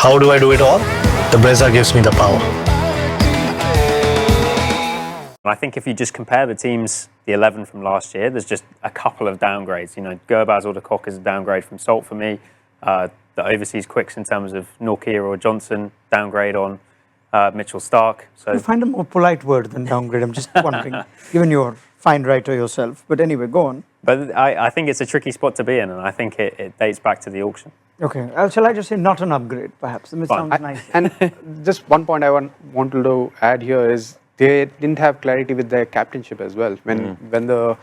How do I do it all? The Brezza gives me the power. I think if you just compare the teams, the 11 from last year, there's just a couple of downgrades. You know, Gurbaz or de Kock is a downgrade from Salt for me. The overseas quicks in terms of Norkia or Johnson, downgrade on Mitchell Stark. So You find a more polite word than downgrade. I'm just wondering, given you're a fine writer yourself. But anyway, go on. But I think it's a tricky spot to be in, and I think it dates back to the auction. Okay. Shall I just say not an upgrade, perhaps? It sounds nice. And just one point I wanted to add here is they didn't have clarity with their captainship as well. When the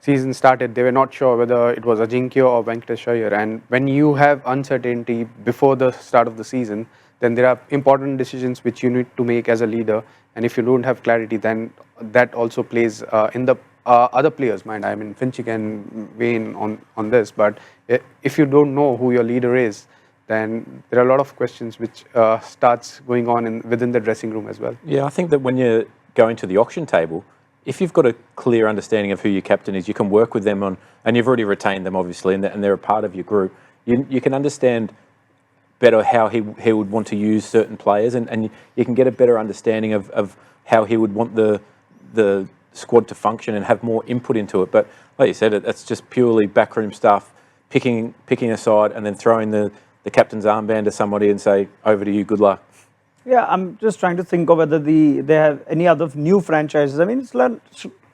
season started, they were not sure whether it was Ajinkya or Venkatesh Iyer. And when you have uncertainty before the start of the season, then there are important decisions which you need to make as a leader. And if you don't have clarity, then that also plays in the other players' mind. I mean, Finch can weigh in on this, but if you don't know who your leader is, then there are a lot of questions which starts going on within the dressing room as well. Yeah, I think that when you're going to the auction table, if you've got a clear understanding of who your captain is, you can work with them on, and you've already retained them, obviously, and they're a part of your group. You can understand better how he would want to use certain players, and you can get a better understanding of how he would want the squad to function and have more input into it. But like you said, it's just purely backroom stuff, picking a side and then throwing the captain's armband to somebody and say, over to you, good luck. Yeah, I'm just trying to think of whether they have any other new franchises. I mean,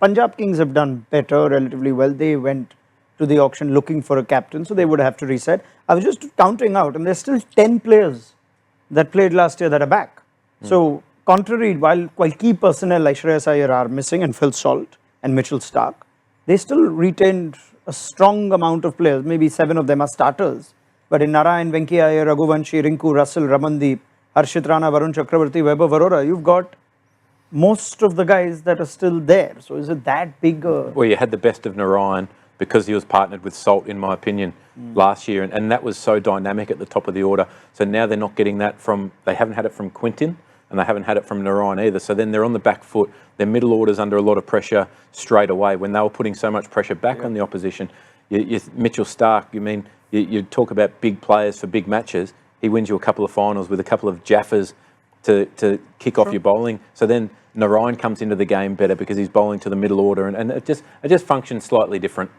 Punjab Kings have done better, relatively well. They went to the auction looking for a captain, so they would have to reset. I was just counting out, and there's still 10 players that played last year that are back. So, contrary, while key personnel like Shreyas Iyer are missing, and Phil Salt and Mitchell Stark, they still retained a strong amount of players. Maybe 7 of them are starters. But in Narayan, Venki Iyer, Raghuvanshi, Rinku, Russell, Ramandeep, Harshit Rana, Varun Chakravarti, Vaibhav Arora, you've got most of the guys that are still there. So is it that big? Well, you had the best of Narayan because he was partnered with Salt, in my opinion, last year. And that was so dynamic at the top of the order. So now they're not getting that they haven't had it from Quintin, and they haven't had it from Narayan either. So then they're on the back foot. Their middle order's under a lot of pressure straight away when they were putting so much pressure back on the opposition. Mitchell Stark, you talk about big players for big matches. He wins you a couple of finals with a couple of jaffers to kick off your bowling. So then Narayan comes into the game better because he's bowling to the middle order, and it just functions slightly different.